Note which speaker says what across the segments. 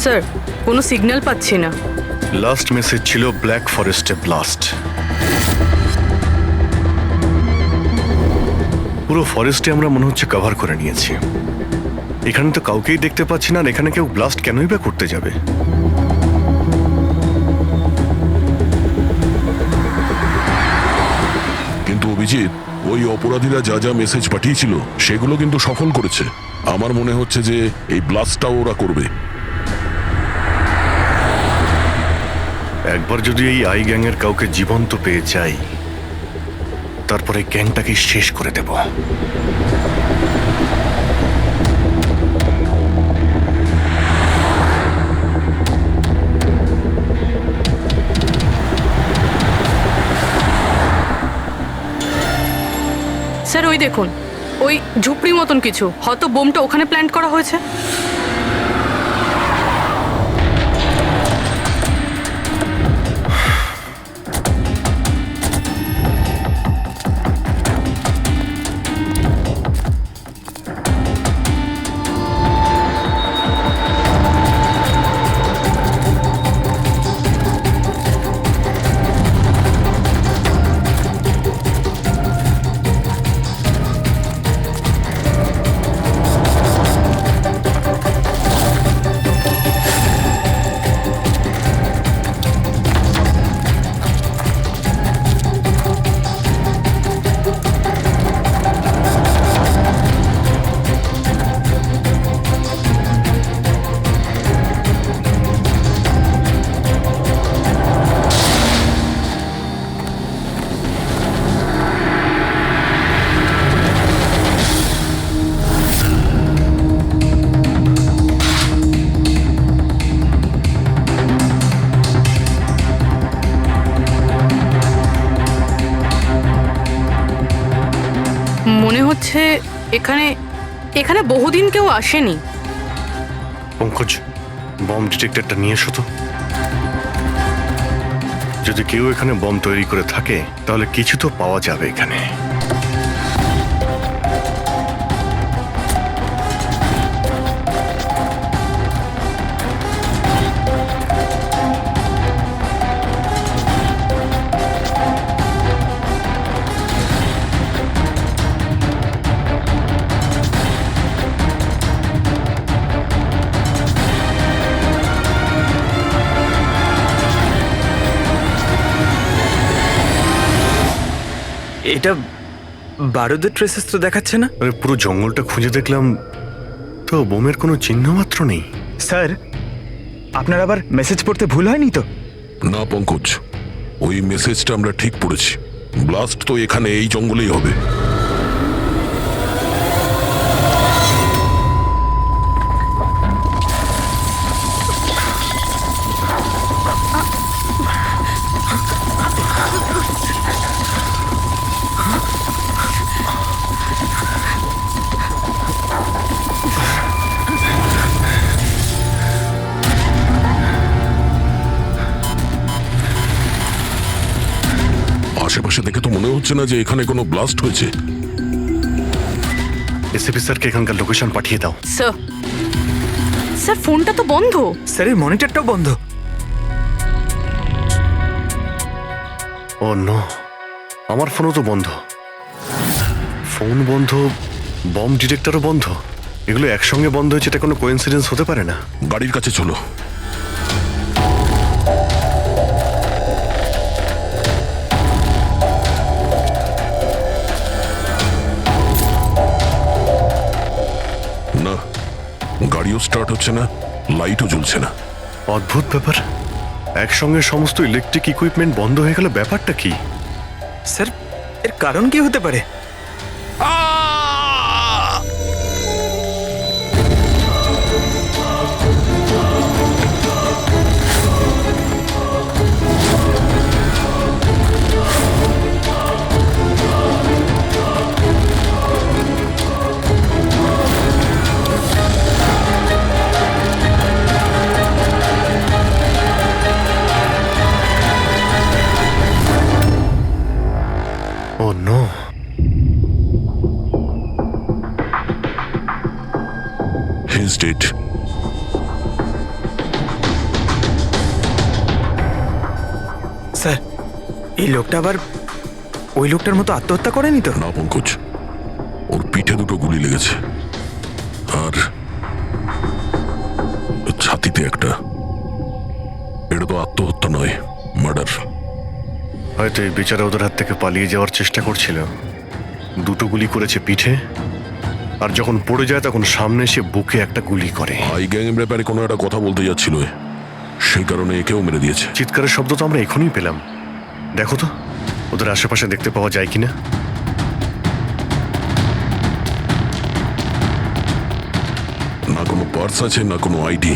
Speaker 1: Sir, কোনো signal পাচ্ছি না।
Speaker 2: লাস্ট মেসেজ ছিল ব্ল্যাক ফরেস্টে ব্লাস্ট। পুরো ফরেস্টে আমরা মনে হচ্ছে কভার করে নিয়েছি। এখানে তো কাউকেই দেখতে পাচ্ছি না, আর এখানে কেউ ব্লাস্ট কেনই বা করতে যাবে?
Speaker 3: কিন্তু অভিজিৎ, ওই অপরাধীরা যা যা মেসেজ পাঠিয়েছিল সেগুলো কিন্তু সফল করেছে। আমার মনে হচ্ছে যে এই ব্লাস্টটাও ওরা করবে।
Speaker 2: একবার যদি এই আই গ্যাংয়ের কাউকে জীবন্ত পেয়ে যাই, তারপরে গ্যাংটাকে শেষ করে দেব।
Speaker 1: স্যার, ওই দেখুন, ওই ঝুপড়ি মতন কিছু, হয়তো বোমটা ওখানে প্ল্যান্ট করা হয়েছে। মনে হচ্ছে এখানে এখানে বহুদিন কেউ আসেনি।
Speaker 2: পঙ্কজ, বম ডিটেক্টরটা নিয়ে এসো তো। যদি কেউ এখানে বম তৈরি করে থাকে তাহলে কিছু তো পাওয়া যাবে এখানে।
Speaker 4: এটা বারুদের ট্রেসেস তো দেখাচ্ছে না।
Speaker 2: আরে পুরো জঙ্গলটা খুঁজে দেখলাম, তো বোমের কোনো চিহ্ন মাত্র নেই।
Speaker 4: স্যার, আপনার আবার মেসেজ পড়তে ভুল হয়নি তো?
Speaker 3: না পঙ্কজ, ওই মেসেজটা আমরা ঠিক পড়েছি। ব্লাস্ট তো এখানে এই জঙ্গলেই হবে। আশেপাশে দেখে তো মনে হচ্ছে না যে এখানে কোনো ব্লাস্ট হয়েছে।
Speaker 2: এসপি স্যারকে এখানকার লোকেশন পাঠিয়ে দাও।
Speaker 1: স্যার, স্যার ফোনটা তো বন্ধ।
Speaker 4: স্যারের মনিটরটাও বন্ধ।
Speaker 2: ও নো, আমার ফোনও তো বন্ধ। ফোন বন্ধ, বম ডিটেক্টরও বন্ধ। এগুলো একসঙ্গে বন্ধ হয়েছে, এটা কোনো কোইন্সিডেন্স হতে পারে না।
Speaker 3: গাড়ির কাছে চলো। না, গাড়িও স্টার্ট হচ্ছে না, লাইটও জ্বলছে না।
Speaker 2: অদ্ভুত ব্যাপার, একসঙ্গে সমস্ত ইলেকট্রিক ইকুইপমেন্ট বন্ধ হয়ে গেল, ব্যাপারটা কি?
Speaker 4: স্যার, এর কারণ কি হতে পারে?
Speaker 2: ও নো,
Speaker 3: He's dead.
Speaker 4: এই লোকটা আবার ওই লোকটার মতো আত্মহত্যা করেনি তো?
Speaker 3: না পঙ্কজ, ওর পিঠে দুটো গুলি লেগেছে আর ছাতিতে একটা। এটা তো আত্মহত্যা নয়, মার্ডার।
Speaker 2: হয়তো এই বেচারা ওদের হাত থেকে পালিয়ে যাওয়ার চেষ্টা করছিল। দুটো গুলি করেছে পিঠে, আর যখন পড়ে যায় তখন সামনে এসে বুকে একটা গুলি করে।
Speaker 3: আই গ্যাং এর ব্যাপারে কোনো একটা কথা বলতে যাচ্ছিল, সেই কারণে একেও মেরে দিয়েছে।
Speaker 2: চিৎকারের শব্দ তো আমরা এখনই পেলাম। দেখো তো ওদের আশেপাশে দেখতে পাওয়া যায় কিনা।
Speaker 3: না কোনো পার্স আছে, না কোনো আইডি।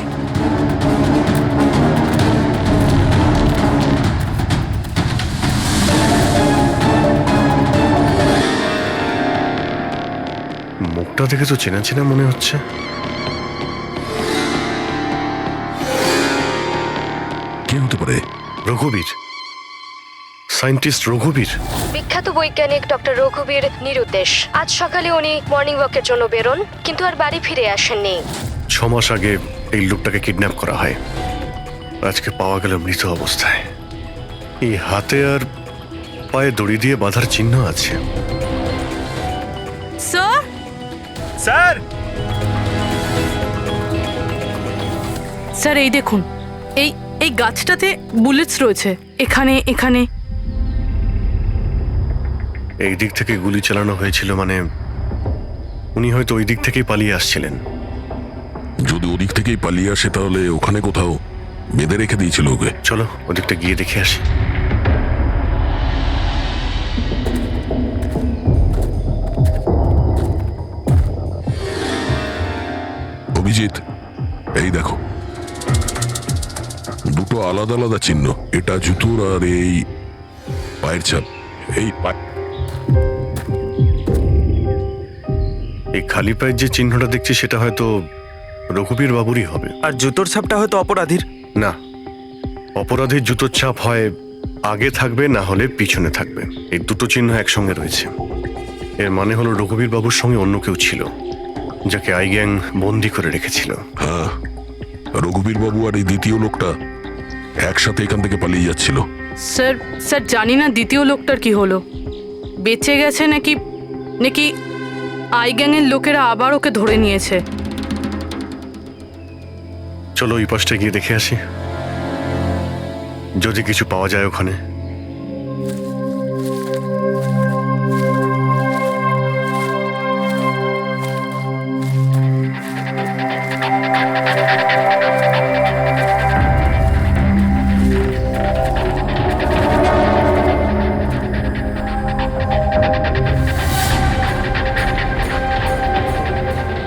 Speaker 2: মুখটা দেখে তো চেনা চেনা মনে হচ্ছে।
Speaker 3: কে হতে পারে?
Speaker 2: রঘুবীর, সায়েন্টিস্ট রঘুবীর।
Speaker 5: বিখ্যাত বৈজ্ঞানিক ডক্টর রঘুবীর নিরুদ্দেশ। আজ সকালে উনি মর্নিং ওয়াকের জন্য বেরোন, কিন্তু আর বাড়ি ফিরে আসেননি।
Speaker 2: 6 মাস আগে এই লোকটাকে কিডন্যাপ করা হয়। আজকে পাওয়া গেল মৃত অবস্থায়। এই হাতে আর পায়ে দড়ি দিয়ে বাঁধার চিহ্ন আছে।
Speaker 1: Sir,
Speaker 4: sir!
Speaker 1: স্যার এই দেখুন, এই এই গাছটাতে বুলেটস রয়েছে। এখানে এখানে
Speaker 2: এই দিক থেকে গুলি চালানো হয়েছিল, মানে উনি হয়তো ওই দিক থেকেই পালিয়ে আসছিলেন।
Speaker 3: যদি ওদিক থেকেই পালিয়ে আসে তাহলে ওখানে কোথাও বেঁধে রেখে দিয়েছিল ওকে।
Speaker 2: চলো ওদিকটা গিয়ে দেখে আসি।
Speaker 3: অভিজিৎ, এই দেখো, দুটো আলাদা আলাদা চিহ্ন। এটা জুতোর আর এই পায়ের ছাপ। এই
Speaker 2: এই খালি পায়ের যে চিহ্নটা দেখছি সেটা হয়তো রঘুবীর বাবুরই হবে।
Speaker 4: আর জুতোর ছাপটা হয়তো অপরাধীর।
Speaker 2: না, অপরাধীর জুতোর ছাপ হয় আগে থাকবে, না হলে পিছনে থাকবে। এই দুটো চিহ্ন একসঙ্গে রয়েছে। এর মানে হলো রঘুবীর বাবুর সঙ্গে অন্য কেউ ছিল, যাকে আই গ্যাং বন্দি করে রেখেছিল।
Speaker 3: হ্যাঁ, রঘুবীর বাবু আর এই দ্বিতীয় লোকটা একসাথে এখান থেকে পালিয়ে যাচ্ছিল।
Speaker 1: স্যার, স্যার জানি না দ্বিতীয় লোকটার কি হলো। বেঁচে গেছে নাকি নাকি আই গ্যাংয়ের লোকেরা আবার ওকে ধরে নিয়েছে।
Speaker 2: চলো ওই পাশটা গিয়ে দেখে আসি, যদি কিছু পাওয়া যায় ওখানে।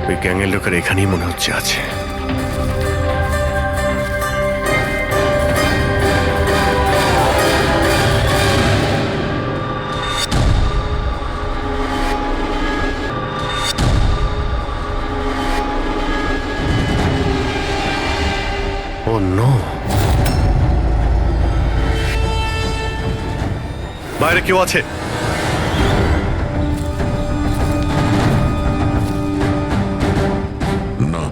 Speaker 2: ওই গ্যাংয়ের লোকের এখানেই মনে হচ্ছে আছে। ও নো, বাইরে কেউ আছে?
Speaker 3: না,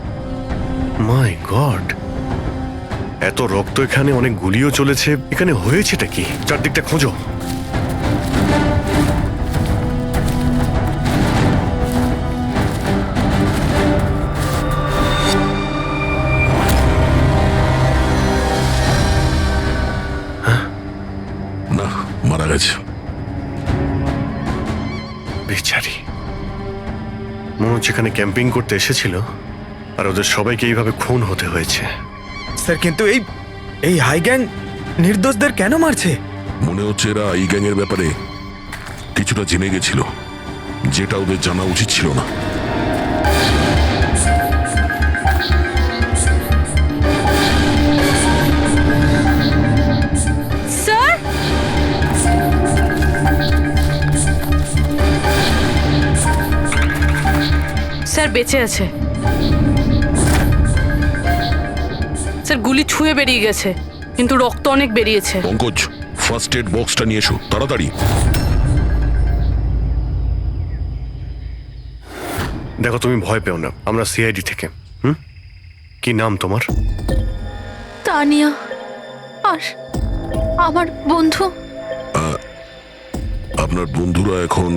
Speaker 2: মাই গড, এত রক্ত এখানে, অনেক গুলিও চলেছে। এখানে হয়েছেটা কি? চারদিকটা খোঁজো।
Speaker 3: না, মারা গেছে।
Speaker 2: বেচারি, মনে হচ্ছে এখানে ক্যাম্পিং করতে এসেছিল, আর ওদের সবাইকে এইভাবে খুন হতে হয়েছে।
Speaker 4: স্যার কিন্তু এই এই হাই গ্যাং নির্দোষদের কেন মারছে?
Speaker 3: মনে হচ্ছে এরা এই গ্যাংয়ের ব্যাপারে কিছুটা জেনে গেছিল, যেটা ওদের জানা উচিত ছিল না।
Speaker 1: স্যার, স্যার বেঁচে আছে। স্যার গুলি ছুঁয়ে বেরিয়ে গেছে, কিন্তু রক্ত অনেক বেরিয়েছে।
Speaker 3: পঙ্কজ, ফার্স্ট এড বক্সটা নিয়ে এসো তাড়াতাড়ি।
Speaker 2: দেখো, তুমি ভয় পেও না, আমরা সিআইডি থেকে। কি নাম তোমার?
Speaker 6: তানিয়া। আর আমার বন্ধু
Speaker 3: আপনার বন্ধুরা এখন,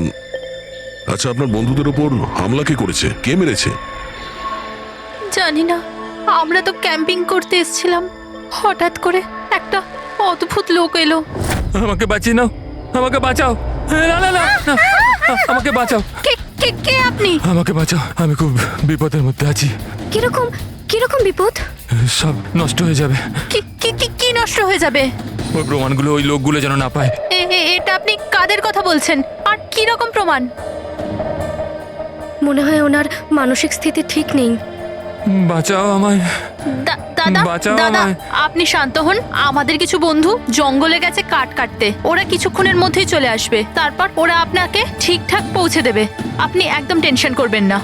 Speaker 3: আচ্ছা আপনার বন্ধুদের ওপর হামলা কে করেছে, কে মেরেছে?
Speaker 6: জানি না, আমরা তো ক্যাম্পিং করতে এসেছিলাম, হঠাৎ করে একটা অদ্ভুত লোক এলো।
Speaker 7: আমাকে বাঁচিয়ে নাও, আমাকে বাঁচাও। না না না না, আমাকে বাঁচাও,
Speaker 6: কে কে কে আপনি?
Speaker 7: আমাকে বাঁচাও, আমি খুব বিপদের মধ্যে আছি।
Speaker 5: কিরকম কিরকম বিপদ?
Speaker 7: সব নষ্ট হয়ে যাবে।
Speaker 6: কি কি কি কি নষ্ট হয়ে যাবে?
Speaker 7: ওই প্রমাণগুলো ওই লোকগুলো যেন না পায়।
Speaker 6: এটা আপনি কাদের কথা বলছেন, আর কি রকম প্রমাণ?
Speaker 5: মনে হয় ওনার মানসিক স্থিতি ঠিক নেই।
Speaker 7: বাঁচাও আমায়,
Speaker 6: দাদা
Speaker 7: বাঁচাও
Speaker 6: দাদা,
Speaker 7: আমায়।
Speaker 6: আপনি শান্ত হন। আমাদের কিছু বন্ধু জঙ্গলে গেছে কাঠ কাটতে, ওরা কিছুক্ষণের মধ্যেই চলে আসবে, তারপর ওরা আপনাকে ঠিকঠাক পৌঁছে দেবে। আপনি একদম টেনশন করবেন না।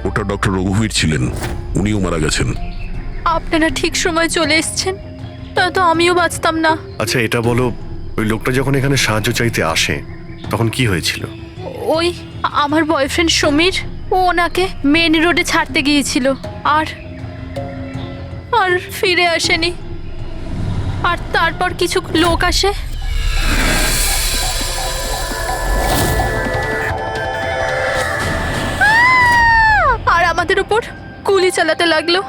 Speaker 3: ওটা ডক্টর রঘুবীর ছিলেন, উনিও মারা গেছেন।
Speaker 6: আপনারা ঠিক সময় চলে এসেছেন, নয়তো আমিও বাঁচতাম না।
Speaker 2: আচ্ছা এটা বলো, ওই লোকটা যখন এখানে সাহায্য চাইতে আসে তখন কি হয়েছিল?
Speaker 6: ওই আমার বয়ফ্রেন্ড সমীর, ও ওনাকে মেন রোডে ছাড়তে গিয়েছিল, আর আর ফিরে আসেনি। আর তারপর কিছু লোক আসে, আর আমাদের উপর গুলি চালাতে লাগলো।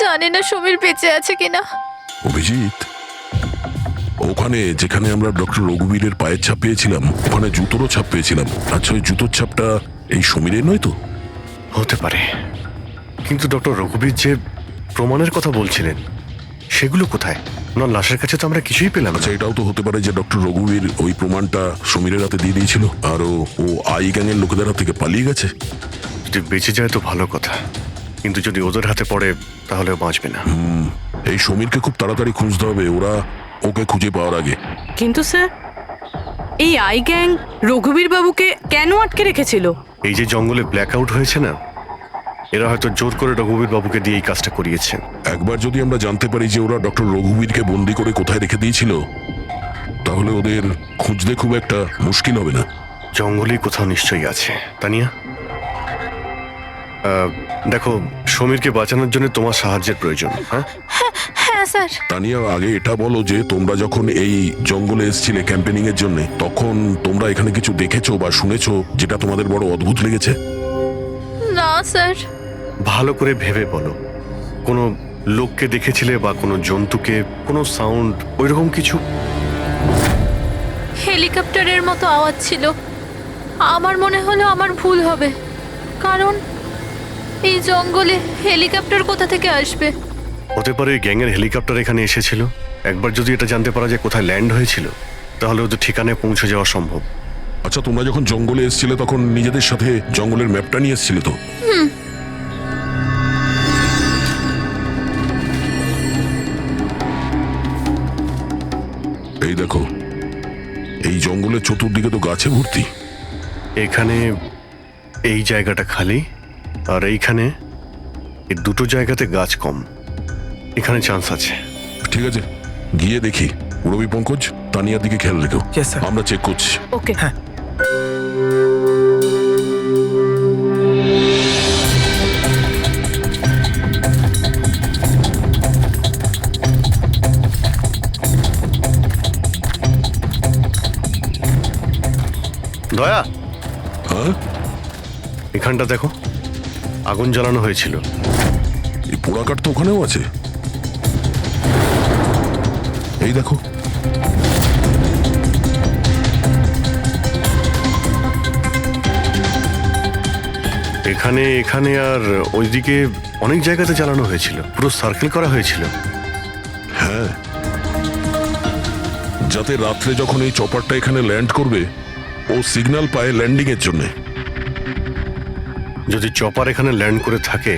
Speaker 6: জানি না সমীর বেঁচে আছে কিনা।
Speaker 3: অভিজিৎ, ওখানে যেখানে আমরা ডক্টর রঘুবীরের পায়ের ছাপ পেয়েছিলাম, ওখানে জুতোরও ছাপ পেয়েছিলাম। আচ্ছা ওই জুতোর ছাপটা এই সমীরের নয় তো?
Speaker 2: হতে পারে, কিন্তু ডক্টর রঘুবীর যে প্রমাণের কথা বলছিলেন সেগুলো কোথায়? ওনার লাশের কাছে তো আমরা কিছুই পেলাম না।
Speaker 3: আচ্ছা এটাও তো হতে পারে যে ডক্টর রঘুবীর ওই প্রমাণটা সমীরের হাতে দিয়ে দিয়েছিল, আর ও আই গ্যাংয়ের লোকেদের হাত থেকে পালিয়ে গেছে।
Speaker 2: যদি বেঁচে যায় তো ভালো কথা, কিন্তু যদি ওদের হাতে পড়ে তাহলে ও বাঁচবে না।
Speaker 3: এই সমীরকে খুব তাড়াতাড়ি খুঁজতে হবে, ওরা ওকে খুঁজে পাওয়ার আগে।
Speaker 1: কিন্তু স্যার, এই আই গ্যাং রঘুবীর বাবুকে কেন আটকে রেখেছিল?
Speaker 2: এই যে জঙ্গলে ব্ল্যাক আউট হয়েছে না, এরা হয়তো জোর করে রঘুবীর বাবুকে দিয়ে এই কাজটা করিয়েছে।
Speaker 3: একবার যদি আমরা জানতে পারি যে ওরা ডক্টর রঘুবীরকে বন্দি করে কোথায় রেখে দিয়েছিল, তাহলে ওদের খুঁজতে খুব একটা মুশকিল হবে না।
Speaker 2: জঙ্গলেই কোথাও নিশ্চয়ই আছে। তানিয়া, দেখো, সমীরকে বাঁচানোর জন্য তোমার সাহায্যের প্রয়োজন। হ্যাঁ
Speaker 6: হ্যাঁ স্যার।
Speaker 3: তানিয়া, আগে এটা বলো যে তোমরা যখন এই জঙ্গলে এসেছিলে ক্যাম্পেনিং এর জন্য, তখন তোমরা এখানে কিছু দেখেছো বা শুনেছো যেটা তোমাদের বড় অদ্ভুত লেগেছে?
Speaker 6: না স্যার।
Speaker 2: ভালো করে ভেবে বলো, কোনো লোককে দেখেছিলে বা কোনো জন্তুকে, কোনো সাউন্ড ওইরকম কিছু?
Speaker 6: হেলিকপ্টারের মতো আওয়াজ ছিল। আমার মনে হলো আমার ভুল হবে, কারণ এই জঙ্গলে হেলিকপ্টার কোথা থেকে আসবে?
Speaker 2: হতে পারে গ্যাংয়ের হেলিকপ্টার এখানে এসেছিল। একবার যদি এটা জানতে পারা যায় কোথায় ল্যান্ড হয়েছিল, তাহলে ওদের ঠিকানায় পৌঁছে যাওয়া সম্ভব।
Speaker 3: আচ্ছা তোমরা যখন জঙ্গলে এসেছিলে তখন নিজেদের সাথে জঙ্গলের ম্যাপটা নিয়ে এসেছিলে তো? এই দেখো, এই জঙ্গলের চতুর্দিকে তো গাছে ভর্তি।
Speaker 2: এখানে এই জায়গাটা খালি, আর এইখানে এই দুটো জায়গাতে গাছ কম। এখানে চান্স আছে।
Speaker 3: ঠিক আছে, গিয়ে দেখি। রবি পঙ্কজ, তানিয়ার দিকে খেয়াল রেখো।
Speaker 4: Yes, sir.
Speaker 3: আমরা চেক করছি।
Speaker 1: ওকে।
Speaker 2: দয়া,
Speaker 3: হ্যাঁ,
Speaker 2: এখানটা দেখো, আগুন জ্বালানো হয়েছিল।
Speaker 3: এই পোড়াকাঠ তো ওখানেও আছে। এই দেখো,
Speaker 2: এখানে এখানে আর ওইদিকে অনেক জায়গাতে জ্বালানো হয়েছিল, পুরো সার্কেল করা হয়েছিল।
Speaker 3: হ্যাঁ, যাতে রাত্রে যখন এই চপারটা এখানে ল্যান্ড করবে, ও সিগন্যাল পায় ল্যান্ডিং এর জন্য।
Speaker 2: যদি চপার এখানে ল্যান্ড করে থাকে,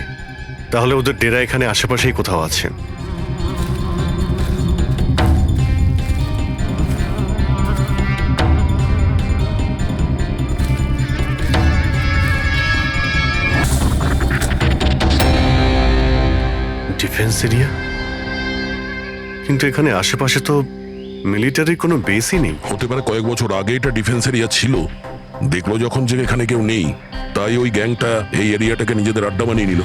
Speaker 2: তাহলে ওদের ডেরা এখানে আশেপাশেই কোথাও আছে। ডিফেন্স এরিয়া, কিন্তু এখানে আশেপাশে তো মিলিটারির কোনো বেসই নেই।
Speaker 3: হতে পারে কয়েক বছর আগে এটা ডিফেন্স এরিয়া ছিল, দেখলো যখন যে এখানে কেউ নেই, তাই ওই গ্যাংটা এই এরিয়াটাকে নিজেদের আড্ডা বানিয়ে নিল।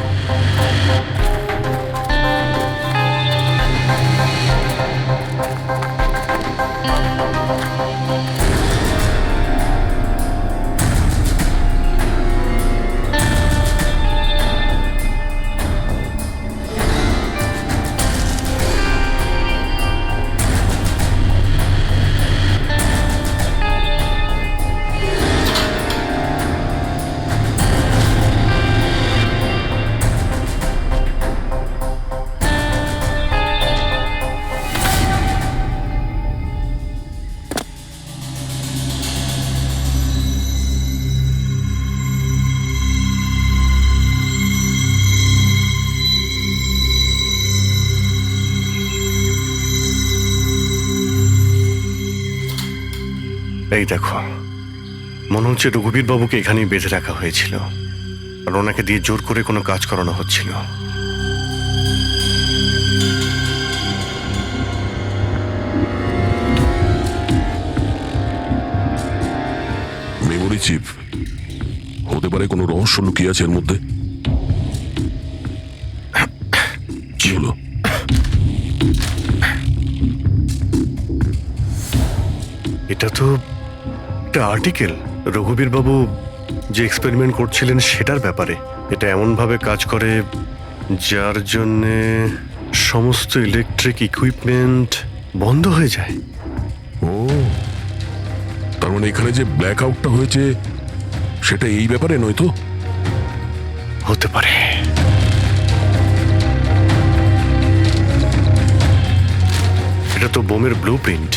Speaker 2: এই দেখো, মনে হচ্ছে রঘুবীর বাবুকে এখানেই বেঁধে রাখা হয়েছিল আর ওনাকে দিয়ে জোর করে কোনো কাজ করানো হচ্ছিল।
Speaker 3: মেমোরি চিপ হতে পারে, কোনো রহস্য লুকিয়ে আছে এর মধ্যে। কি হলো?
Speaker 2: এটা তো একটা আর্টিকেল, রঘুবীর বাবু যে এক্সপেরিমেন্ট করছিলেন সেটার ব্যাপারে। এটা এমনভাবে কাজ করে যার জন্যে সমস্ত ইলেকট্রিক ইকুইপমেন্ট বন্ধ হয়ে যায়।
Speaker 3: ও, তার মানে এখানে যে ব্ল্যাক আউটটা হয়েছে সেটা এই ব্যাপারে নয় তো?
Speaker 2: হতে পারে। এটা তো বোমের blueprint,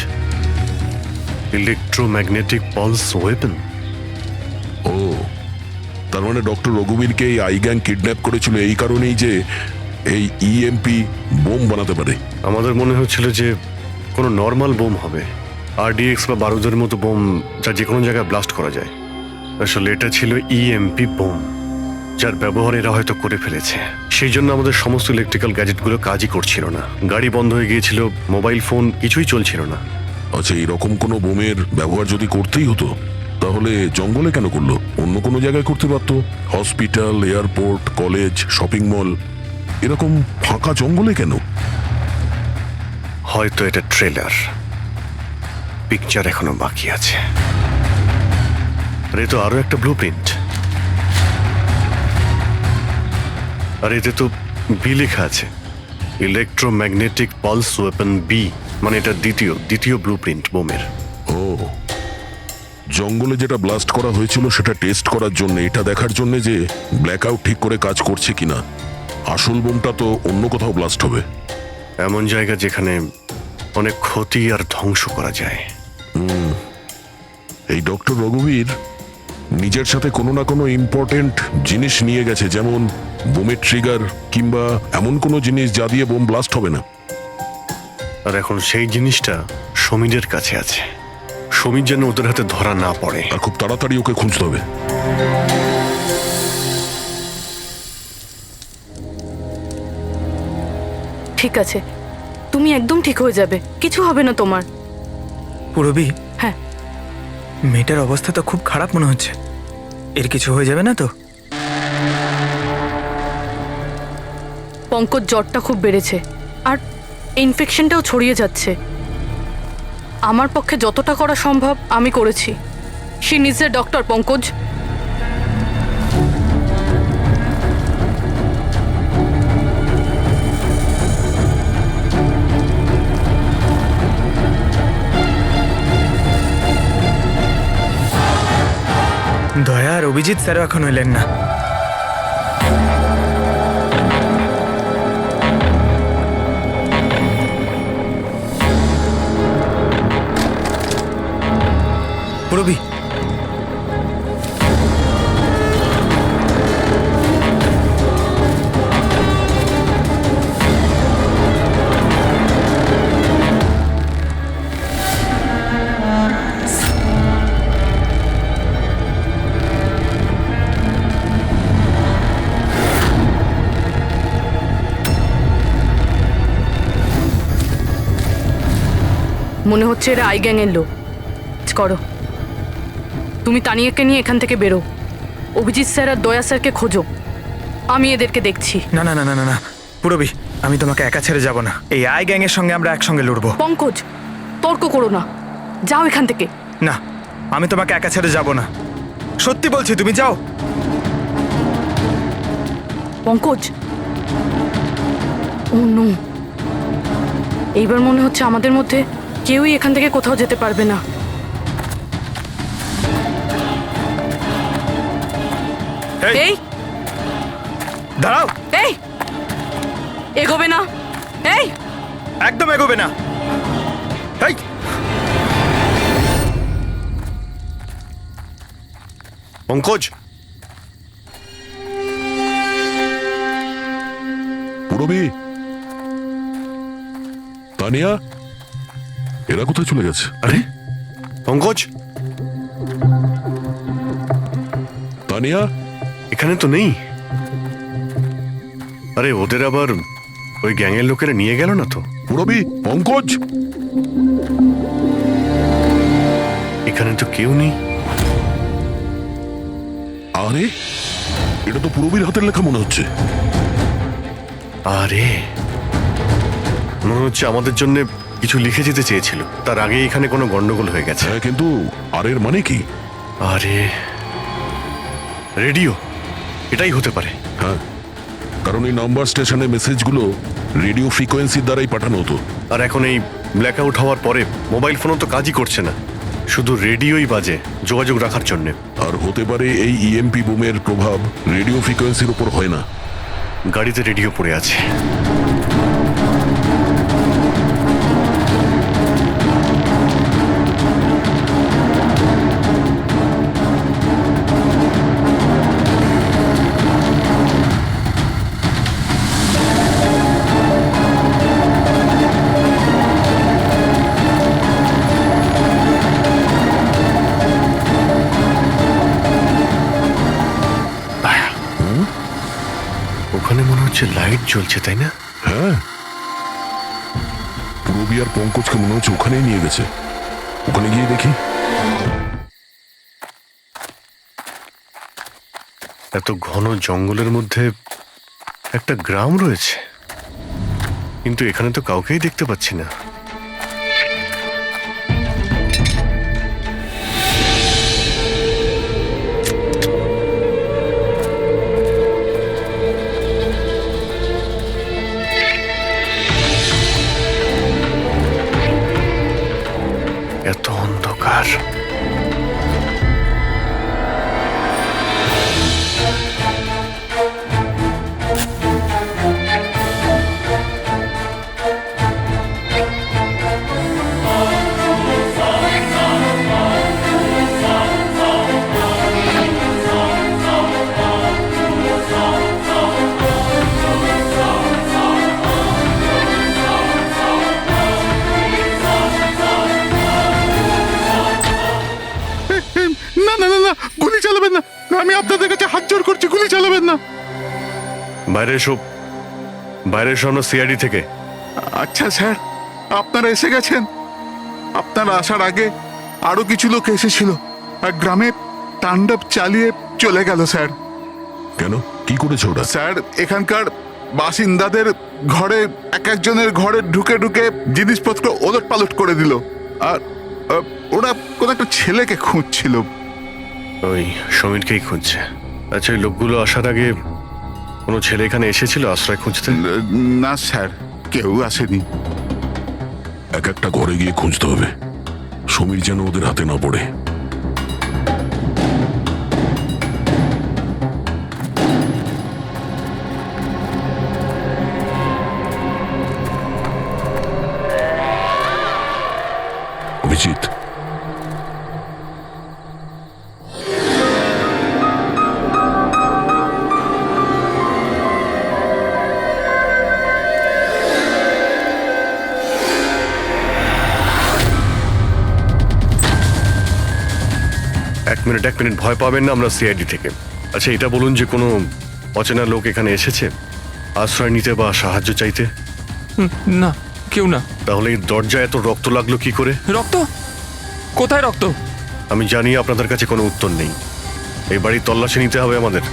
Speaker 2: electromagnetic pulse weapon.
Speaker 3: ও, তার মানে ডক্টর রঘুবীরকে এই আই গ্যাং কিডন্যাপ করেছিল এই কারণেই যে এই ইএমপি বোম বানাতে পারে।
Speaker 2: আমাদের মনে হচ্ছিল যে কোনো নর্মাল বোম হবে, আরডিএক্স বা বারুদের মতো বোম যা যে কোনো জায়গায় ব্লাস্ট করা যায়। আসলে এটা ছিল ইএমপি বোম, যার ব্যবহার এরা হয়তো করে ফেলেছে। সেই জন্য আমাদের সমস্ত ইলেকট্রিক্যাল গ্যাজেটগুলো কাজই করছিল না, গাড়ি বন্ধ হয়ে গিয়েছিল, মোবাইল ফোন কিছুই চলছিল না।
Speaker 3: আচ্ছা, এরকম কোনো বোমের ব্যবহার যদি করতেই হতো তাহলে জঙ্গলে কেন করলো? অন্য কোনো জায়গায় করতে পারতো, hospital, airport, college, shopping mall, এরকম ফাঁকা জঙ্গলে কেন?
Speaker 2: হয়তো এটা ট্রেলার, পিকচার এখনো বাকি আছে। আর এ তো আরো একটা ব্লু প্রিন্ট, আর এতে তো বি লেখা আছে, ইলেকট্রোম্যাগনেটিক পালস ওয়েপন বি, মানে এটা দ্বিতীয় ব্লু প্রিন্ট বোমের।
Speaker 3: ও, জঙ্গলে যেটা ব্লাস্ট করা হয়েছিল সেটা টেস্ট করার জন্য, এটা দেখার জন্য যে ব্ল্যাক আউট ঠিক করে কাজ করছে কিনা। আসল বোমটা তো অন্য কোথাও ব্লাস্ট হবে।
Speaker 2: এমন জায়গা যেখানে অনেক ক্ষতি আর ধ্বংস করা যায়।
Speaker 3: এই ডক্টর রঘুবীর নিজের সাথে কোনো না কোনো ইম্পর্টেন্ট জিনিস নিয়ে গেছে, যেমন বোমের ট্রিগার কিংবা এমন কোনো জিনিস যা দিয়ে বোম ব্লাস্ট হবে না।
Speaker 2: আর এখন সেই জিনিসটা সমীরের কাছে আছে। সমীর যেন ওদের হাতে ধরা না পড়ে।
Speaker 3: আর খুব তাড়াতাড়ি ওকে খুঁজতে হবে।
Speaker 1: ঠিক আছে, তুমি একদম ঠিক হয়ে যাবে, কিছু হবে না তোমার।
Speaker 4: পুরবি,
Speaker 1: হ্যাঁ,
Speaker 4: মেয়েটার অবস্থা তো খুব খারাপ মনে হচ্ছে। এর কিছু হয়ে যাবে না তো?
Speaker 1: পঙ্কজ জ্বরটা খুব বেড়েছে আর ইনফেকশনটাও ছড়িয়ে যাচ্ছে। আমার পক্ষে যতটা করা সম্ভব আমি করেছি। She needs a doctor, Pankaj.
Speaker 4: দয়া আর অভিজিৎ স্যারও এখন এলেন না। পুরবি,
Speaker 1: মনে হচ্ছে এরা আই গ্যাংয়ের লোক। করো, তুমি তানিয়াকে নিয়ে এখান থেকে বেরো। অভিজিৎ স্যার আর দয়া স্যারকে খোঁজো, আমি এদেরকে দেখছি।
Speaker 4: না না না না না না পুরবি, আমি তোমাকে একা ছেড়ে যাব না। এই আই গ্যাং এর সঙ্গে আমরা একসঙ্গে লড়বো।
Speaker 1: পঙ্কজ, তর্ক করো না, যাও এখান থেকে।
Speaker 4: না, আমি তোমাকে একা ছেড়ে যাব না, সত্যি বলছি, তুমি যাও।
Speaker 1: পঙ্কজ, ও নো, এইবার মনে হচ্ছে আমাদের মধ্যে কেউই এখান থেকে কোথাও যেতে পারবে না। এই
Speaker 4: দাঁড়াও,
Speaker 1: এই এগোবে না, এই
Speaker 4: একদম এগোবে না। এই
Speaker 2: পঙ্কজ,
Speaker 3: পুরবি, তানিয়া, এরা কোথায় চলে গেছে?
Speaker 2: আরে পঙ্কজ,
Speaker 3: তানিয়া,
Speaker 2: এখানে তো নেই। আরে ওদের আবার ওই গ্যাংয়ের লোকেরা নিয়ে গেল না তো?
Speaker 3: পুরবি, পঙ্কজ,
Speaker 2: এখানে তো কেউ নেই।
Speaker 3: আরে এটা তো পুরবির হাতের লেখা মনে হচ্ছে।
Speaker 2: আরে মনে হচ্ছে আমাদের জন্য কিছু লিখে যেতে চেয়েছিল, তার আগে এখানে কোনো গন্ডগোল হয়ে গেছে।
Speaker 3: হ্যাঁ, কিন্তু আর এর মানে কি?
Speaker 2: আরে রেডিও, এটাই হতে পারে।
Speaker 3: হ্যাঁ, কারণ এই নাম্বার স্টেশনে মেসেজগুলো রেডিও ফ্রিকোয়েন্সির দ্বারাই পাঠানো হতো।
Speaker 2: আর এখন এই ব্ল্যাক আউট হওয়ার পরে মোবাইল ফোনও তো কাজই করছে না, শুধু রেডিওই বাজে যোগাযোগ রাখার জন্য।
Speaker 3: আর হতে পারে এই ইএমপি বুমের প্রভাব রেডিও ফ্রিকোয়েন্সির উপর হয় না।
Speaker 2: গাড়িতে রেডিও পড়ে আছে। ওখানে মনে হচ্ছে লাইট জ্বলছে, তাই না?
Speaker 3: হ্যাঁ, পুরবি আর পঙ্কজকে মনে হচ্ছে ওখানেই নিয়ে গেছে। ওখানে গিয়ে দেখি।
Speaker 2: এত ঘন জঙ্গলের মধ্যে একটা গ্রাম রয়েছে, কিন্তু এখানে তো কাউকেই দেখতে পাচ্ছি না। এত অন্ধকার।
Speaker 8: না না না না, গুলি চালাবেন না, আমি আপনাদের কাছে হাত জোড় করছি, গুলি চালাবেন না।
Speaker 2: বাইরে এসো, বাইরে এসো, আমরা সিআইডি থেকে।
Speaker 8: আচ্ছা স্যার, আপনারা এসে গেছেন। আপনারা আসার আগে আরো কিছু লোক এসেছিল আর গ্রামে তাণ্ডব চালিয়ে চলে গেল স্যার।
Speaker 3: কেন, কি করেছে ওরা?
Speaker 8: স্যার, এখানকার বাসিন্দাদের ঘরে এক একজনের ঘরে ঢুকে ঢুকে জিনিসপত্র ওলট পালট করে দিল। আর ওরা কোন একটা ছেলেকে খুঁজছিল।
Speaker 2: ওই সমীরকেই খুঁজছে। আচ্ছা, ওই লোকগুলো আসার আগে কোনো ছেলে এখানে এসেছিল আশ্রয় খুঁজতে?
Speaker 8: না স্যার, কেউ আসেনি।
Speaker 3: এক একটা ঘরে গিয়ে খুঁজতে হবে, সমীর যেন ওদের হাতে না পড়ে। অভিজিৎ,
Speaker 2: এক মিনিট, ভয় পাবেন না, আমরা সিআইডি থেকে। আচ্ছা, এটা বলুন যে কোনো অচেনা লোক এখানে এসেছে আশ্রয় নিতে বা সাহায্য চাইতে?
Speaker 7: না, কেউ না।
Speaker 2: তাহলে এই দরজায় এত রক্ত লাগলো কি করে?
Speaker 7: রক্ত? কোথায় রক্ত?
Speaker 2: আমি জানি আপনাদের কাছে কোনো উত্তর নেই, এই বাড়ির তল্লাশি নিতে হবে আমাদের।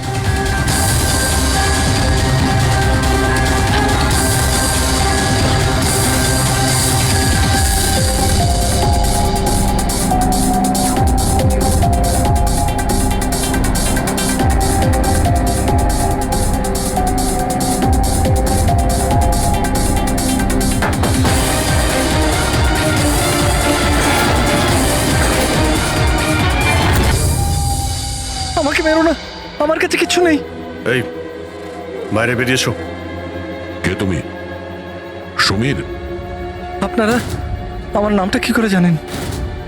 Speaker 4: আমাকে মেরো না, আমার কাছে কিছু নেই।
Speaker 2: এই বাইরে বেরিয়ে এসো।
Speaker 3: কে তুমি? সমীর?
Speaker 4: আপনারা আমার নামটা কি করে জানেন?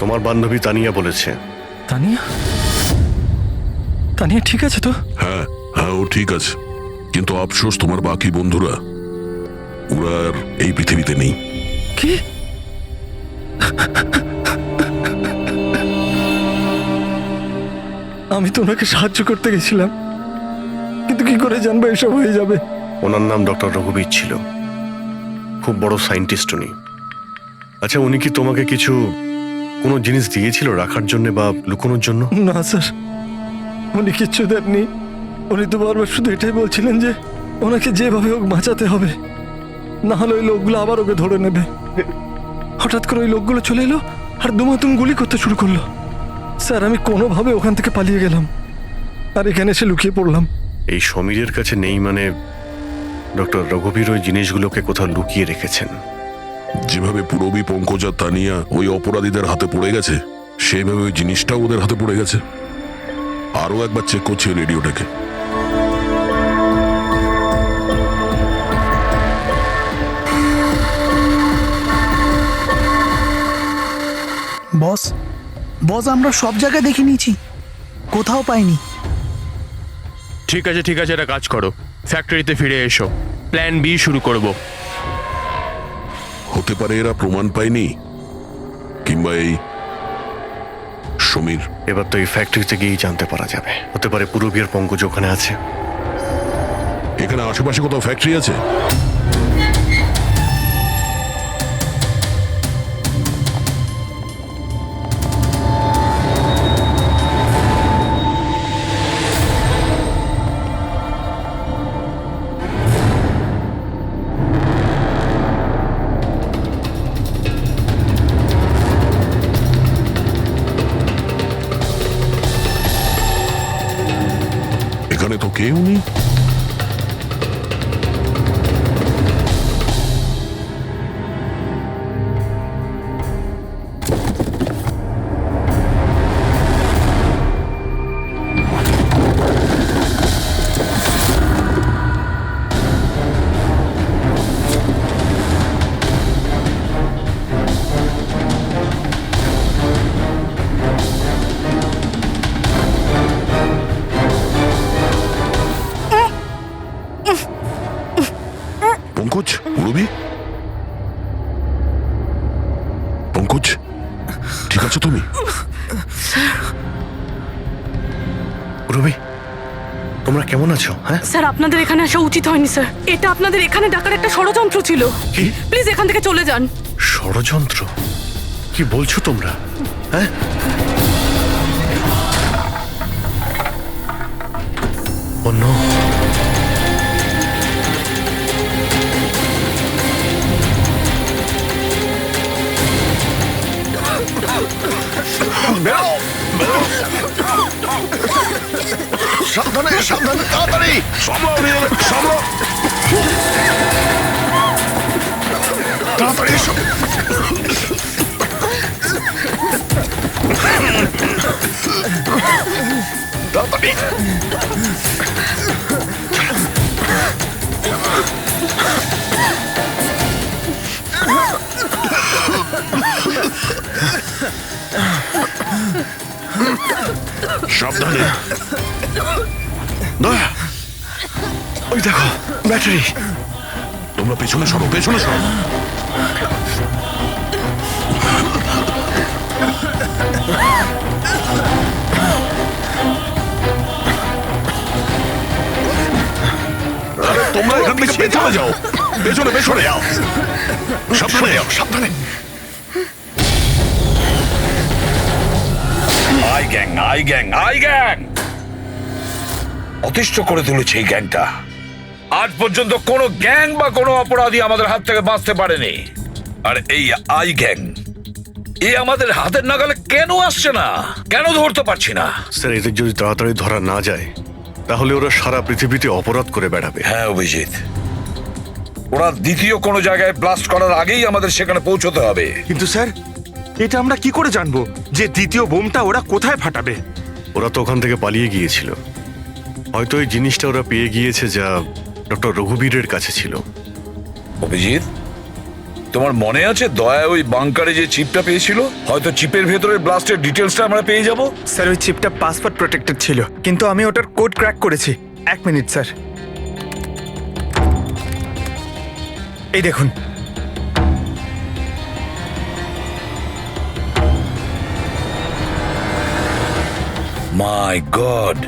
Speaker 2: তোমার বান্ধবী তানিয়া বলেছে।
Speaker 4: তানিয়া? তানিয়া ঠিক আছে তো?
Speaker 3: হ্যাঁ হ্যাঁ, ও ঠিক আছে, কিন্তু আফসোস তোমার বাকি বন্ধুরা ওরা আর এই পৃথিবীতে নেই।
Speaker 4: কি? আমি তো ওনাকে সাহায্য করতে গেছিলাম, কিন্তু কি করে জানবো এসব হয়ে যাবে?
Speaker 2: ওনার নাম ডক্টর রঘুবীর ছিল, খুব বড় সায়েন্টিস্ট উনি। আচ্ছা, উনি কি তোমাকে কিছু কোনো জিনিস দিয়েছিল রাখার জন্য বা লুকোনোর জন্য?
Speaker 4: না স্যার, উনি কিচ্ছু দেননি। উনি তো বারবার শুধু এটাই বলছিলেন যে ওনাকে যেভাবে হোক বাঁচাতে হবে, না হলে ওই লোকগুলো আবার ওকে ধরে নেবে। হঠাৎ করে ওই লোকগুলো চলে এলো আর দুমাতুম গুলি করতে শুরু করলো। স্যার, আমি কোনোভাবে ওখান থেকে পালিয়ে গেলাম আর এখানে এসে লুকিয়ে পড়লাম।
Speaker 2: এই সমীরের কাছে নেই মানে ডক্টর রঘুবীর ওই জিনিসগুলোকে কোথাও লুকিয়ে রেখেছেন।
Speaker 3: যেভাবে পুরবী, পঙ্কজ আর তানিয়া ওই অপরাধীদের হাতে পড়ে গেছে, সেইভাবে ওই জিনিসটাও ওদের হাতে পড়ে গেছে। আরও একবার চেক করছি রেডিওটাকে।
Speaker 9: বস বস আমরা সব জায়গায় দেখে নিয়েছি, কোথাও পাইনি।
Speaker 7: ঠিক আছে ঠিক আছে, একটা কাজ করো, ফ্যাক্টরিতে ফিরে এসো, প্ল্যান বি শুরু করব।
Speaker 3: হতে পারে এরা প্রমাণ পায়নি, কিংবা এই সমীর।
Speaker 2: এবার তো এই ফ্যাক্টরিতে গিয়েই জানতে পারা যাবে। হতে পারে পুরবী আর পঙ্কজ ওখানে আছে।
Speaker 3: এখানে আশেপাশে কোথাও ফ্যাক্টরি আছে? এখানে তো কেউ নেই। পঙ্কজ, পুরবী, পঙ্কজ, ঠিক আছো তুমি?
Speaker 2: পুরবী, তোমরা কেমন আছো? হ্যাঁ
Speaker 1: স্যার, আপনাদের এখানে আসা উচিত হয়নি স্যার। এটা আপনাদের এখানে ডাকার একটা ষড়যন্ত্র ছিল।
Speaker 2: কি
Speaker 1: প্লিজ এখান থেকে চলে যান।
Speaker 2: ষড়যন্ত্র? কি বলছো তোমরা? হ্যাঁ, ও নো। সাবধানে সাবধানে, তাড়াতাড়ি
Speaker 3: সামলাও রিয়াল, সামলাও।
Speaker 2: তাড়াতাড়ি এসো। তাড়াতাড়ি।
Speaker 3: সাবধানে।
Speaker 2: দয়া, ওই দেখো ব্যাটারি।
Speaker 3: তোমরা পেছনে সরো, পেছনে সরো। তোমরা এখান থেকে পেছনে যাও, পেছনে পেছনে যাও, সাবধানে যাও, সাবধানে।
Speaker 10: I gang, I gang, I gang অতিষ্ঠ করে তুলেছে এই গ্যাংটা। আজ পর্যন্ত কোনো গ্যাং বা কোনো অপরাধী আমাদের হাত থেকে বাঁচতে পারেনি। আর এই আই গ্যাং, এ আমাদের হাতের নাগালে কেন আসছে না? কেন ধরতে পারছি না?
Speaker 2: স্যার, এদের যদি তাড়াতাড়ি ধরা না যায় তাহলে ওরা সারা পৃথিবীতে অপরাধ করে বেড়াবে।
Speaker 10: হ্যাঁ অভিজিৎ, ওরা দ্বিতীয় কোনো জায়গায় ব্লাস্ট করার আগেই আমাদের সেখানে পৌঁছতে হবে।
Speaker 4: কিন্তু স্যার, এটা আমরা কি করে জানবো যে দ্বিতীয় বোমটা ওরা কোথায় ফাটাবে?
Speaker 2: ওরা তো ওখান থেকে পালিয়ে গিয়েছিল। হয়তো এই জিনিসটা ওরা পেয়ে গিয়েছে যা ডক্টর রঘুবীরের কাছে ছিল।
Speaker 10: অভিজিৎ, তোমার মনে আছে দয়া ওই বাংকারে যে চিপটা পেয়েছিল? হয়তো চিপের ভেতরে ব্লাস্টের ডিটেলসটা আমরা পেয়ে যাব।
Speaker 4: স্যার, ওই চিপটা পাসওয়ার্ড প্রোটেক্টেড ছিল, কিন্তু আমি ওটার কোড ক্র্যাক করেছি। 1 মিনিট স্যার, এই দেখুন।
Speaker 10: মাই গড,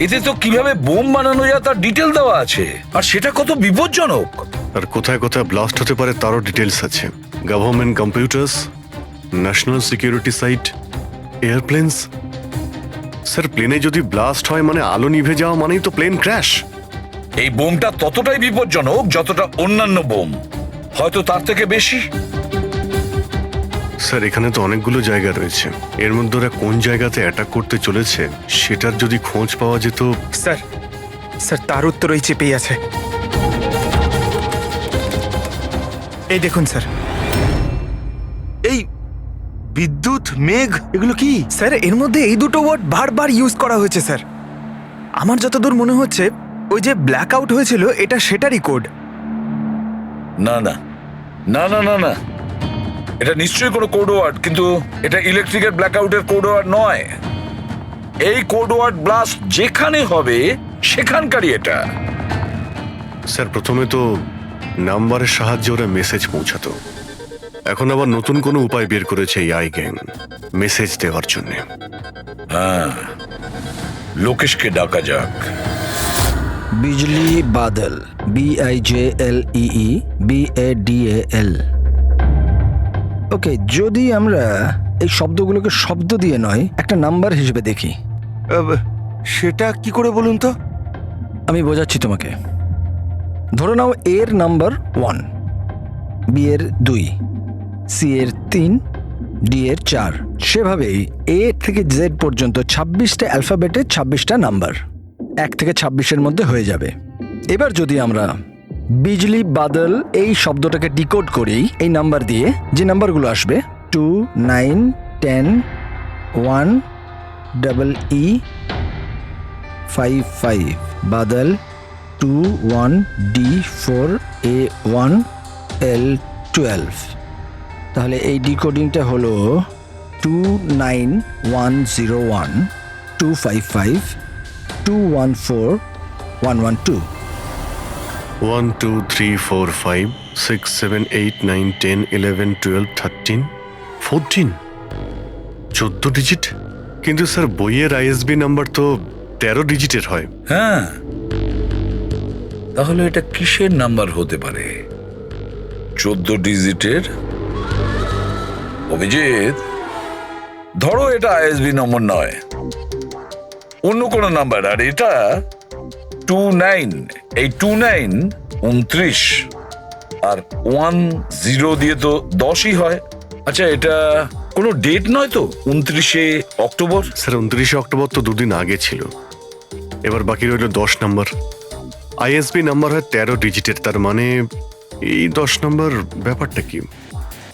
Speaker 10: এতে তো কিভাবে বোম বানানো যায় তার ডিটেল দেওয়া আছে, আর সেটা কত বিপজ্জনক।
Speaker 2: আর কোথায় কোথায় ব্লাস্ট হতে পারে তারও ডিটেলস আছে। Government computers, national security site, airplanes. Sir, প্লেনে যদি ব্লাস্ট হয় মানে আলো নিভে যাওয়া মানেই তো প্লেন ক্র্যাশ।
Speaker 10: এই বোমটা ততটাই বিপজ্জনক যতটা অন্যান্য বোম, হয়তো তার থেকে বেশি।
Speaker 2: স্যার, এখানে তো অনেকগুলো জায়গা রয়েছে, এর মধ্যে ওরা কোন জায়গাতে অ্যাটাক করতে চলেছে সেটার যদি খোঁজ পাওয়া যেত।
Speaker 11: স্যার, স্যার তার উত্তর ওই চেপেই আছে। এই দেখুন স্যার, এই বিদ্যুৎ, মেঘ, এগুলো কি স্যার? এর মধ্যে এই দুটো ওয়ার্ড বারবার ইউজ করা হয়েছে স্যার। আমার যতদূর মনে হচ্ছে ওই যে ব্ল্যাক আউট হয়েছিল এটা সেটারই কোড।
Speaker 10: না না না না না না, এটা নিশ্চয়ই কোনো কোড ওয়ার্ড, কিন্তু এটা ইলেকট্রিকের ব্ল্যাকআউটের কোড ওয়ার্ড নয়। এই কোড ওয়ার্ড ব্লাস্ট যেখানে হবে সেখানকারই এটা।
Speaker 2: স্যার, প্রথমে তো নাম্বারের সাহায্যে ওরা মেসেজ পৌঁছাতো, এখন আবার নতুন কোনো উপায় বের করেছে এই আই গ্যাং মেসেজ দেওয়ার জন্য।
Speaker 10: হ্যাঁ, লোকেশকে ডাকা যাক।
Speaker 9: বিজলি বাদল, BIJLEE BADAL। ওকে, যদি আমরা এই শব্দগুলোকে শব্দ দিয়ে নয় একটা নাম্বার হিসেবে দেখি।
Speaker 11: সেটা কি করে বলুন তো?
Speaker 9: আমি বোঝাচ্ছি তোমাকে। ধরে নাও এর নাম্বার 1, বি এর 2, সি এর 3, ডি এর 4। সেভাবেই এ থেকে জেড পর্যন্ত 26টা অ্যালফাবেটের 26টা নাম্বার 1 থেকে 26-এর মধ্যে হয়ে যাবে। এবার যদি আমরা বিজলি বাদল এই শব্দটাকে ডিকোড করি এই নাম্বার দিয়ে, যে নাম্বারগুলো আসবে 2, 9, 10, 1, EE, 5, 5, বাদল 2, 1, D, 4, A1, L, 12। তাহলে এই ডিকোডিংটা হলো 29101 255 214 112।
Speaker 2: 1 2 3 4 5 6 7 8 9 10 11 12 13 14, 14 ডিজিট। কিন্তু স্যার, বইয়ের ISB নাম্বার তো 13 ডিজিটের হয়।
Speaker 10: হ্যাঁ, তাহলে এটা কিসের নাম্বার হতে পারে? 14 ডিজিটের? অভিজিৎ, ধরো এটা ISB নম্বর নয়, অন্য কোনো নাম্বার। আর এটা 29, এই 29 29, আর 10 দিয়ে তো 10ই হয়। আচ্ছা, এটা কোনো ডেট নয় তো? 29শে অক্টোবর?
Speaker 2: স্যার, 29শে অক্টোবর তো দুদিন আগে ছিল। এবার বাকি রইল 10 নাম্বার। ISB নাম্বার হয় 13 ডিজিটের, তার মানে এই 10 নাম্বার ব্যাপারটা কি?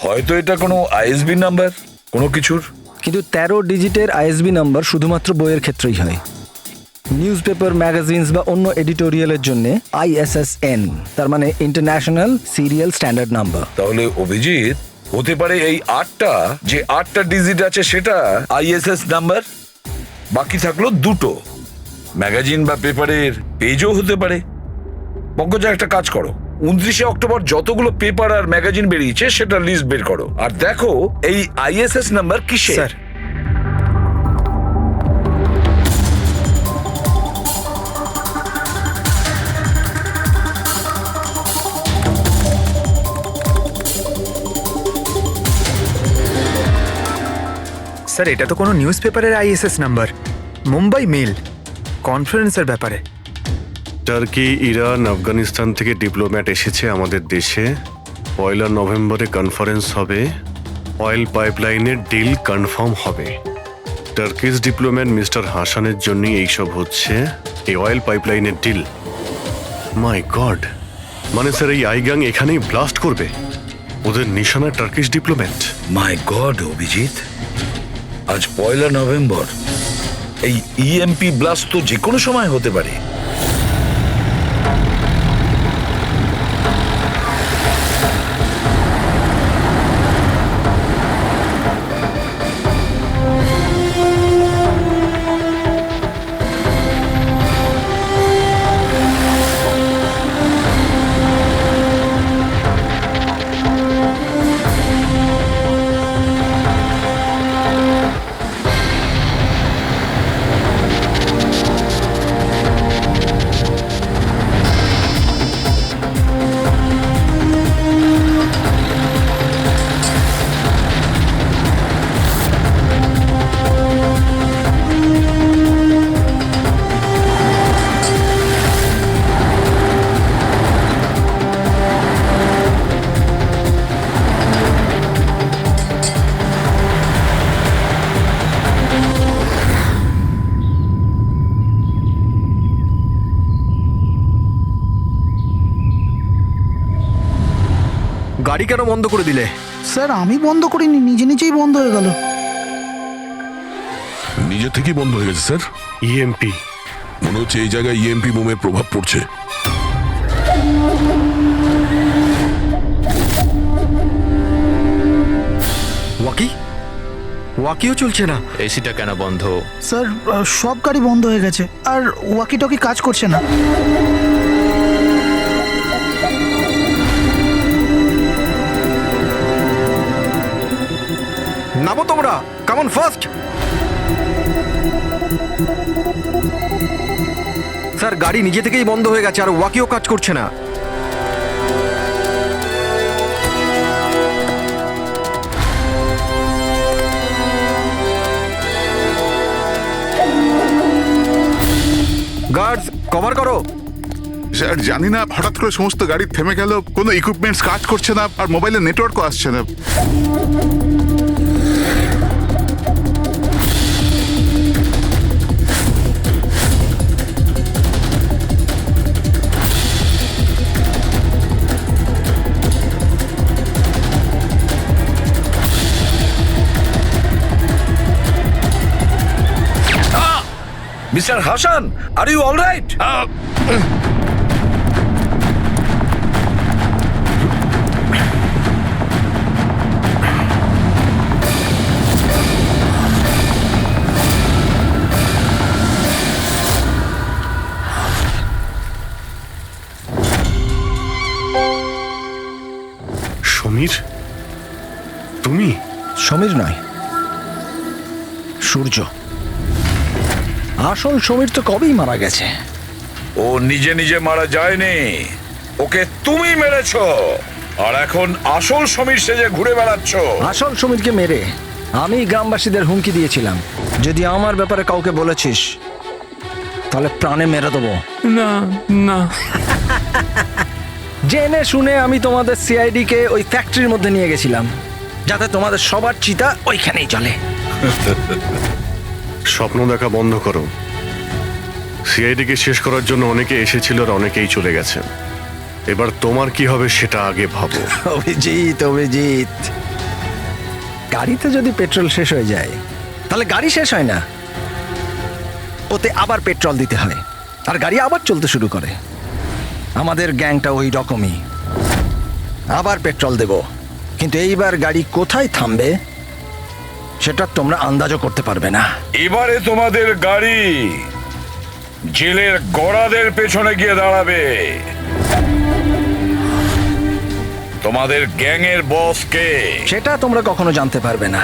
Speaker 10: হয়তো এটা কোনো ISB নাম্বার কোনো কিছুর।
Speaker 9: কিন্তু 13 ডিজিটের ISB নাম্বার শুধুমাত্র বইয়ের ক্ষেত্রেই হয়। নিউজ পেপার, ম্যাগাজিনস বা অন্য এডিটোরিয়ালের জন্য ISSN, তার মানে ইন্টারন্যাশনাল সিরিয়াল স্ট্যান্ডার্ড নাম্বার।
Speaker 10: তাহলে অভিজিৎ, হতে পারে এই 8টা ডিজিট আছে সেটা ISS নাম্বার, বাকি থাকলো 2টো। ম্যাগাজিন বা পেপারের পেজও হতে পারে। পঙ্কজা, একটা কাজ করো, 29শে অক্টোবর যতগুলো পেপার আর ম্যাগাজিন বেরিয়েছে সেটা লিস্ট বের করো, আর দেখো এই ISS নাম্বার কিসের।
Speaker 11: স্যার, স্যার এটা তো কোনো নিউজ পেপারের ISS নাম্বার। মুম্বাই মেল, কনফারেন্সের ব্যাপারে।
Speaker 2: টার্কি, ইরান, আফগানিস্তান থেকে ডিপ্লোম্যাট এসেছে আমাদের দেশে। 1 নভেম্বরে কনফারেন্স হবে, অয়েল পাইপলাইনের ডিল কনফার্ম হবে। টার্কিশ ডিপ্লোম্যাট মিস্টার হাসানের জন্যই এইসব হচ্ছে, এই অয়েল পাইপলাইনের ডিল। মাই গড, মানে স্যার এই আই গ্যাং এখানেই ব্লাস্ট করবে? ওদের নিশানা টার্কিশ ডিপ্লোম্যাট।
Speaker 10: মাই গড অভিজিৎ, আজ 1 নভেম্বর। এই EMP ব্লাস্ট তো যে কোনো সময় হতে পারে।
Speaker 9: গাড়ি কেন বন্ধ করে দিলে?
Speaker 12: স্যার আমি বন্ধ করিনি, নিজে নিজেই বন্ধ হয়ে গেল।
Speaker 3: নিজে থেকেই বন্ধ হয়ে গেছে স্যার।
Speaker 2: ইএমপি।
Speaker 3: মনে হচ্ছে এই জায়গায় ইএমপি বোমের প্রভাব পড়ছে।
Speaker 9: ওয়াকি ওয়াকিও চলছে না।
Speaker 7: এসিটা কেন বন্ধ?
Speaker 12: স্যার সব গাড়ি বন্ধ হয়ে গেছে, আর ওয়াকি টকি কাজ করছে না।
Speaker 9: নামো তোমরা, কামন ফার্স্ট। স্যার গাড়ি নিজে থেকেই বন্ধ হয়ে গেছে আর ওয়াকিও কাজ করছে না। গার্ডস কভার করো।
Speaker 8: স্যার জানি না, হঠাৎ করে সমস্ত গাড়ি থেমে গেল, কোনো ইকুইপমেন্টস কাজ করছে না, আর মোবাইলে নেটওয়ার্কও আসছে না।
Speaker 10: Mister Hasan, are you alright?
Speaker 2: Sameer, তুমি?
Speaker 9: সমীর নয়, সূর্য। আসল সমীর তো কবেই মারা গেছে।
Speaker 10: ও নিজে নিজে মারা যায়নি, ওকে তুমি মেরেছো, আর এখন আসল সমীর সেজে ঘুরে বেড়াচ্ছ।
Speaker 9: আসল সমীরকে মেরে আমি গ্রামবাসীদের হুমকি দিয়েছিলাম, যদি আমার ব্যাপারে কাউকে বলেছিস তাহলে প্রাণে মেরে দেবো।
Speaker 7: না না,
Speaker 9: জেনে শুনে আমি তোমাদের সিআইডি কে ওই ফ্যাক্টরির মধ্যে নিয়ে গেছিলাম, যাতে তোমাদের সবার চিতা ওইখানেই চলে।
Speaker 2: স্বপ্ন দেখা বন্ধ করো। সিআইডিকে শেষ করার জন্য অনেকে এসেছিল আর অনেকেই চলে গেছে। এবার তোমার কি হবে সেটা আগে ভাবো।
Speaker 9: অভিজিৎ, অভিজিৎ, গাড়িতে যদি পেট্রোল শেষ হয়ে যায় তাহলে গাড়ি শেষ হয় না, ওতে আবার পেট্রোল দিতে হয় আর গাড়ি আবার চলতে শুরু করে। আমাদের গ্যাংটা ওই রকমই, আবার পেট্রোল দেব, কিন্তু এইবার গাড়ি কোথায় থামবে সেটা তোমরা আন্দাজও করতে পারবে না।
Speaker 10: এবারে তোমাদের গাড়ি জেলের গড়াদের পেছনে গিয়ে দাঁড়াবে। তোমাদের গ্যাংয়ের বস কে
Speaker 9: সেটা তোমরা কখনো জানতে পারবে না।